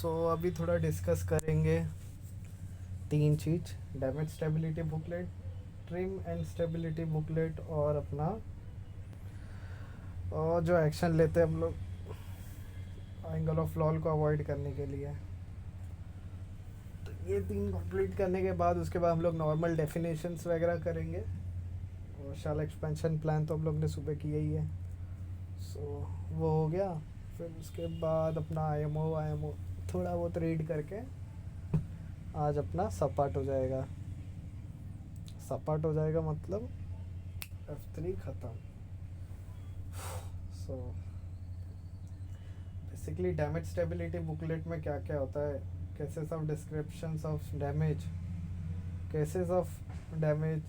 अभी थोड़ा डिस्कस करेंगे तीन चीज़, damage stability booklet, trim and stability booklet, और अपना और जो एक्शन लेते हैं हम लोग एंगल ऑफ लॉल को अवॉइड करने के लिए। तो ये तीन कंप्लीट करने के बाद उसके बाद हम लोग नॉर्मल डेफिनेशंस वगैरह करेंगे, और शाल एक्सपेंशन प्लान तो हम लोग ने सुबह किया ही है। वो हो गया। फिर उसके बाद अपना आई एम ओ थोड़ा बहुत रीड करके आज अपना सपाट हो जाएगा। सपाट हो जाएगा मतलब F3 ख़त्म। So basically damage stability booklet में क्या क्या होता है, cases of descriptions of damage, cases of damage,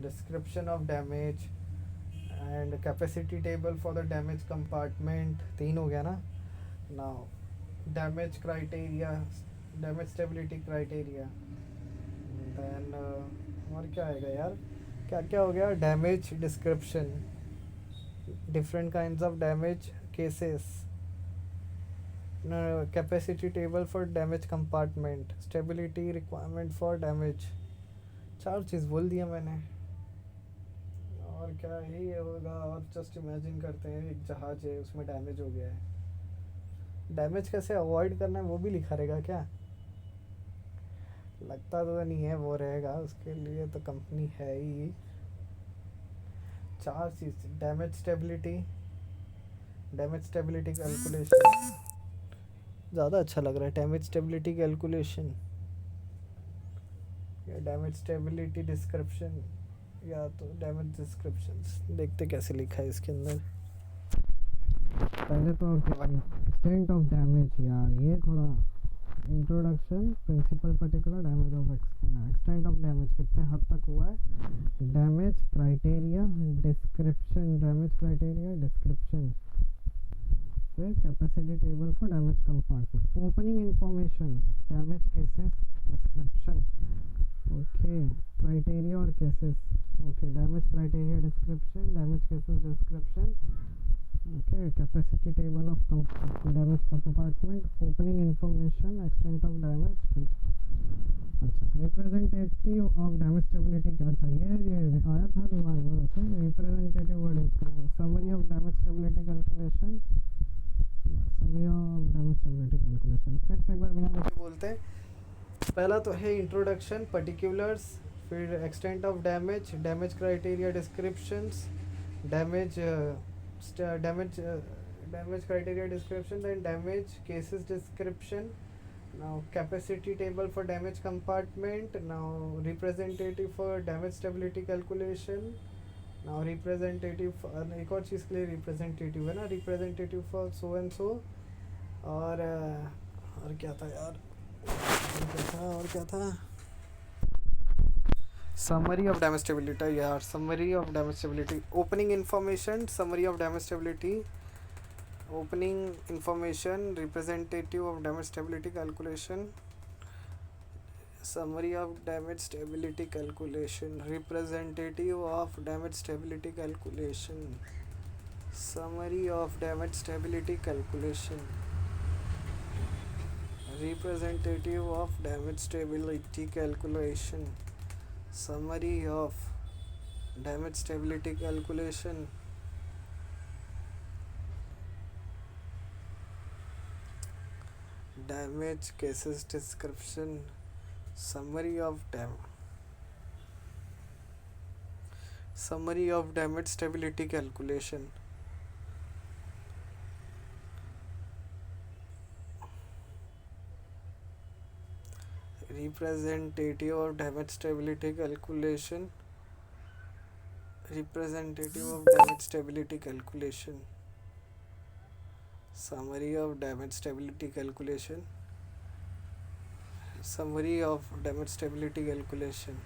description of damage and capacity table for the damage compartment. तीन हो गया ना। Now damage criteria, damage stability criteria, then और क्या आएगा यार, क्या क्या हो गया, damage description, different kinds of damage cases, capacity table for damage compartment, stability requirement for damage। चार चीज़ बोल दिया मैंने। और क्या ही होगा, और जस्ट इमेजिन करते हैं एक जहाज है उसमें डैमेज हो गया है, डैमेज कैसे अवॉइड करना है वो भी लिखा रहेगा क्या? लगता तो नहीं है वो रहेगा, उसके लिए तो कंपनी है ही। चार चीज़, damage stability, damage stability calculation, ज़्यादा अच्छा लग रहा है, डैमेज स्टेबिलिटी कैलकुलेशन या डैमेज स्टेबिलिटी डिस्क्रिप्शन, या तो डैमेज डिस्क्रिप्शंस। देखते कैसे लिखा है इसके अंदर। पहले तो एक्सटेंट ऑफ डैमेज, यार ये थोड़ा introduction, principal particular damage of extent of damage कितने हद तक हुआ है, damage criteria description, damage criteria description, फिर capacity table for damage compartment, opening information, damage cases description, okay criteria और cases, okay damage criteria description, damage cases description, okay capacity table of damage compartment, opening information, extent of damage. अच्छा, representative of damage stability क्या चाहिए, ये आया था दिमाग में वैसे, रिप्रेजेंटेटिव वर्ड यूज करूँगा, summary of damage stability calculation, summary of damage stability calculation. फिर से एक बार बिना देखे बोलते हैं। पहला तो है इंट्रोडक्शन, पर्टिकुलर्स, फिर extent of damage, damage criteria descriptions, damage damage criteria description, then damage cases description, now capacity table for damage compartment, now representative for damage stability calculation, now representative एक और चीज़ के लिए representative है ना, representative for so and so, और क्या था यार, और क्या था, summary of damage stability यार, summary of damage stability, opening information, summary of damage stability, opening information, representative of damage stability calculation, summary of damage stability calculation, representative of damage stability calculation, summary of damage stability calculation, representative of damage stability calculation, summary of damage stability calculation, damage cases description, summary of damage stability calculation, representative of damage stability calculation, representative of damage stability calculation, summary of damage stability calculation, summary of damage stability calculation,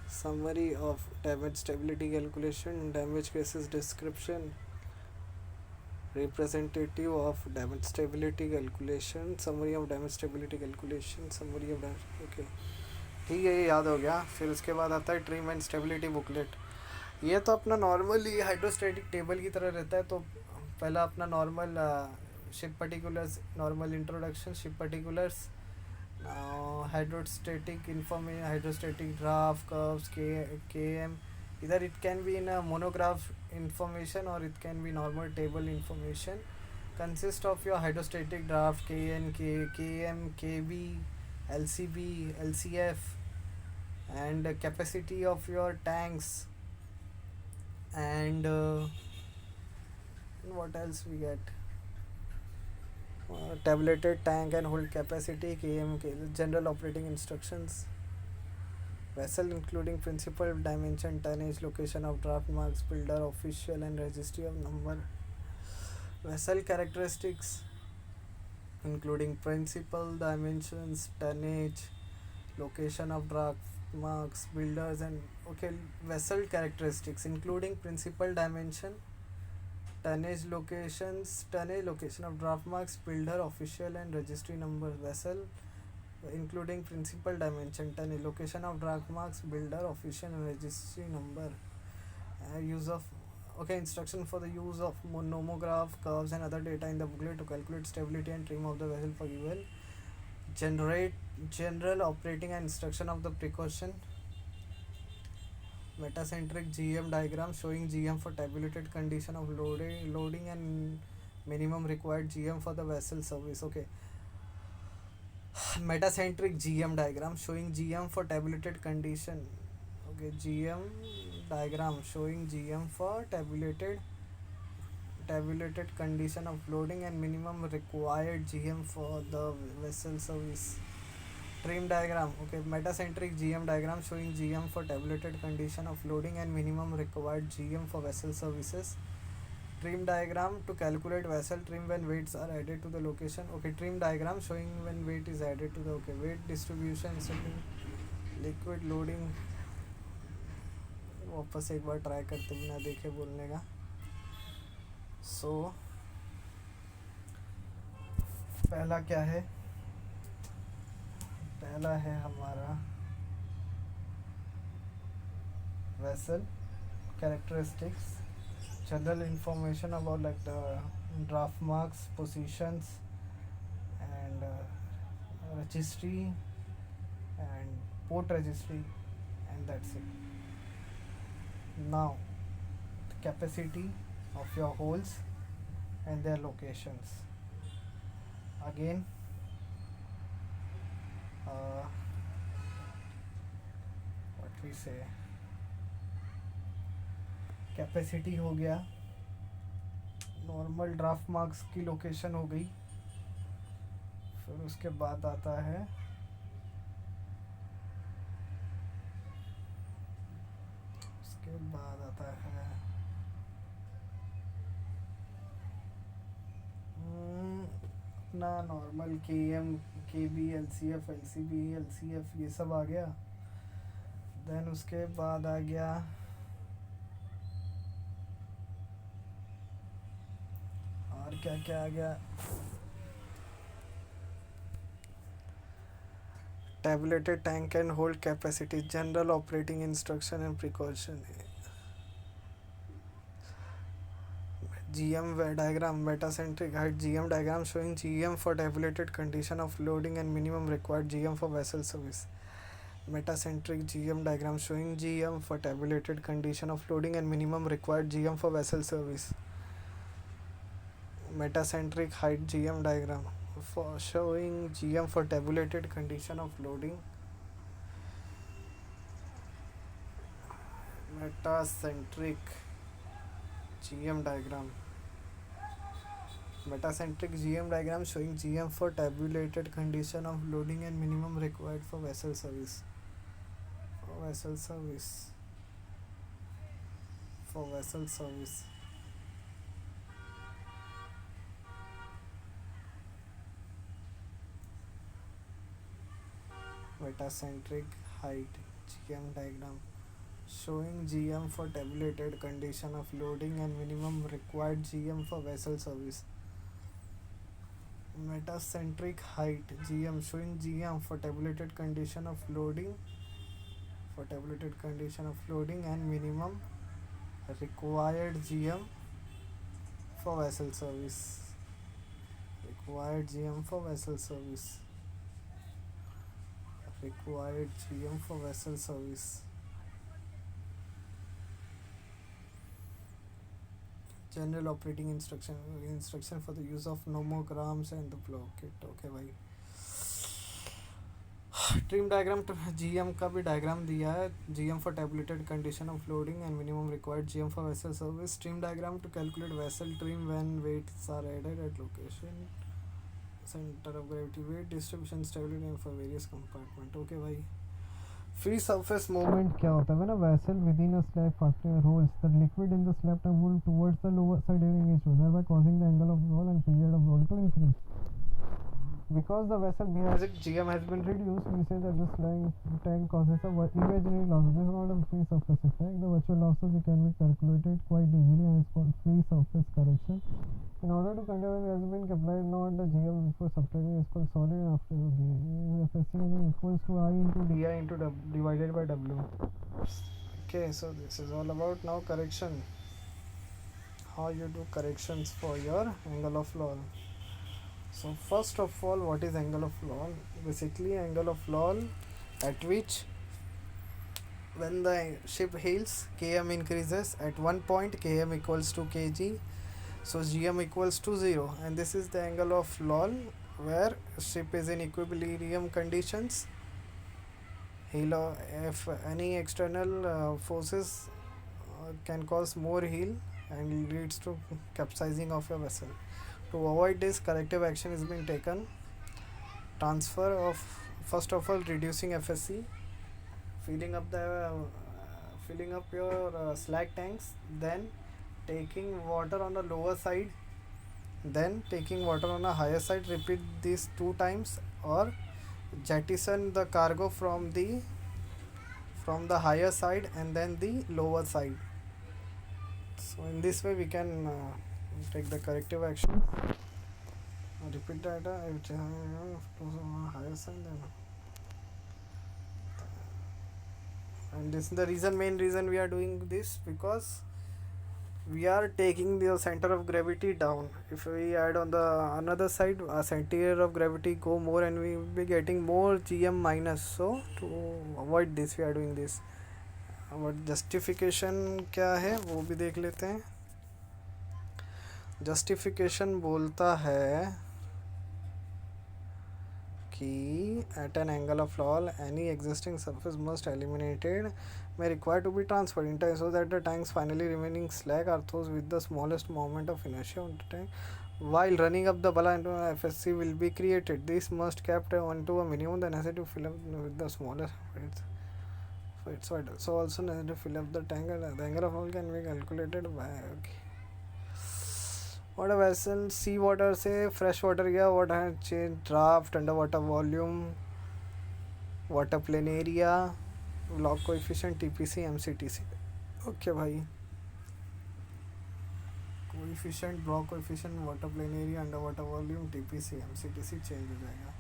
summary of damage stability calculation, damage cases description, representative of damage stability calculation, summary of damage stability calculation, summary of damage, okay ठीक है, ये याद हो गया। फिर उसके बाद आता है ट्रिम एंड स्टेबिलिटी बुकलेट। ये तो अपना नॉर्मली हाइड्रोस्टैटिक टेबल की तरह रहता है। तो पहला अपना normal ship particulars, normal introduction, ship particulars. Now hydrostatic information, hydrostatic draft curves, km. Either it can be in a monograph information or it can be normal table information. Consist of your hydrostatic draft, kn, km, kb, lcb, lcf, and capacity of your tanks, and what else we get. Tabulated tank and hold capacity, km, general operating instructions. Vessel including principal dimension, tonnage, location of draft marks, builder, official and registry of number. Vessel characteristics including principal dimensions, tonnage, location of draft marks, builders, and okay, vessel characteristics including principal dimension, tonnage, location of draft marks, builder, official and registry number. Vessel including principal dimension, tonnage, location of draft marks, builder, official and registry number. Use of instruction for the use of nomograph, curves and other data in the booklet to calculate stability and trim of the vessel for given. Generate general operating and instruction of the precaution. Metacentric GM diagram showing GM for tabulated condition of loading and minimum required GM for the vessel service. Okay, metacentric GM diagram showing GM for tabulated condition. Okay, GM diagram showing GM for tabulated condition of loading and minimum required GM for the vessel service. Trim diagram. Okay, metacentric GM diagram showing GM for tabulated condition of loading and minimum required GM for vessel services. Trim diagram to calculate vessel trim when weights are added to the location. Okay, trim diagram showing when weight is added to the weight distribution, liquid loading. वापस एक बार try करते बिना देखे बोलने का. सो पहला क्या है? पहला है हमारा vessel characteristics, general information about like the draft marks, positions and registry and port registry, and that's it. Now the capacity of your holes and their locations. Again, what we say, capacity हो गया, normal draft marks की location हो गई, फिर उसके बाद आता है अपना normal K M, K B, L C F, L C B, L C F, ये सब आ गया. देन उसके बाद आ गया और क्या क्या आ गया, tabulated tank and hold capacity, general operating instruction and precaution. GM diagram, metacentric height GM diagram showing GM for tabulated condition of loading and minimum required GM for vessel service. Metacentric GM diagram showing GM for tabulated condition of loading and minimum required GM for vessel service. Metacentric height GM diagram for showing GM for tabulated condition of loading. Metacentric GM diagram. Metacentric GM diagram showing GM for tabulated condition of loading and minimum required for vessel service. For vessel service. Metacentric height GM diagram showing GM for tabulated condition of loading and minimum required GM for vessel service. Metacentric height GM showing GM for tabulated condition of loading and minimum required GM for vessel service. required GM for vessel service. Required GM for vessel service. General operating instruction for the use of nomograms and the block kit. Okay भाई, trim diagram GM का भी diagram दिया है. GM for tabulated condition of loading and minimum required GM for vessel service. Trim diagram to calculate vessel trim when weights are added at location. Centre of gravity, weight distribution, stability and for various compartment. Okay भाई. Free surface movement क्या होता है ना? Vessel within a slab factor rolls the liquid in the slab term towards the lower side during each roll by causing the angle of roll and period of roll to increase. Because the vessel behind GM has been reduced, we say that the sliding tank causes a imaginary loss. This is not a free surface effect. The virtual losses can be calculated quite easily and is called free surface correction. In order to control it has been applied not the GM before subtracting is called solid after FSC equals to I into DI into divided by W. Okay, so this is all about now correction. How you do corrections for your angle of roll. So first of all, what is angle of roll? Basically, angle of roll at which when the ship heels, km increases. At one point, km equals to kg, so gm equals to 0, and this is the angle of roll where ship is in equilibrium conditions. If any external forces can cause more heel and leads to capsizing of your vessel. To avoid this, corrective action is being taken. Transfer of, first of all, reducing FSC, filling up your slag tanks, then taking water on the lower side, then taking water on a higher side. Repeat this 2 times, or jettison the cargo from the higher side and then the lower side. So in this way we can take the corrective actions. Repeat data higher side then. And this is the main reason we are doing this, because we are taking the center of gravity down. If we add on the another side, our center of gravity go more and we will be getting more GM minus. So to avoid this we are doing this. और justification क्या है वो भी देख लेते हैं. Justification बोलता है कि at an angle of roll any existing surface must eliminated may require to be transferred in time so that the tanks finally remaining slack are those with the smallest moment of inertia on the tank. While running up the bala into FSC will be created. This must kept onto a minimum the necessity to fill up with the smallest it's vital. So also necessary to fill up the tank and the angle of roll can be calculated by what a vessel sea water से fresh water गया, what है change draft, underwater volume, water plane area, log coefficient, TPC, MCTC. Okay भाई, coefficient, block coefficient, water plane area, underwater volume, TPC, MCTC change हो जाएगा.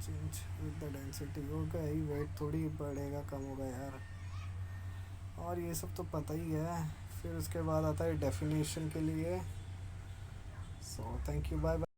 Change with the density होगा ही, wait थोड़ी बढ़ेगा कम होगा यार. और ये सब तो पता ही है. फिर उसके बाद आता है डेफिनेशन के लिए. So thank you, bye bye.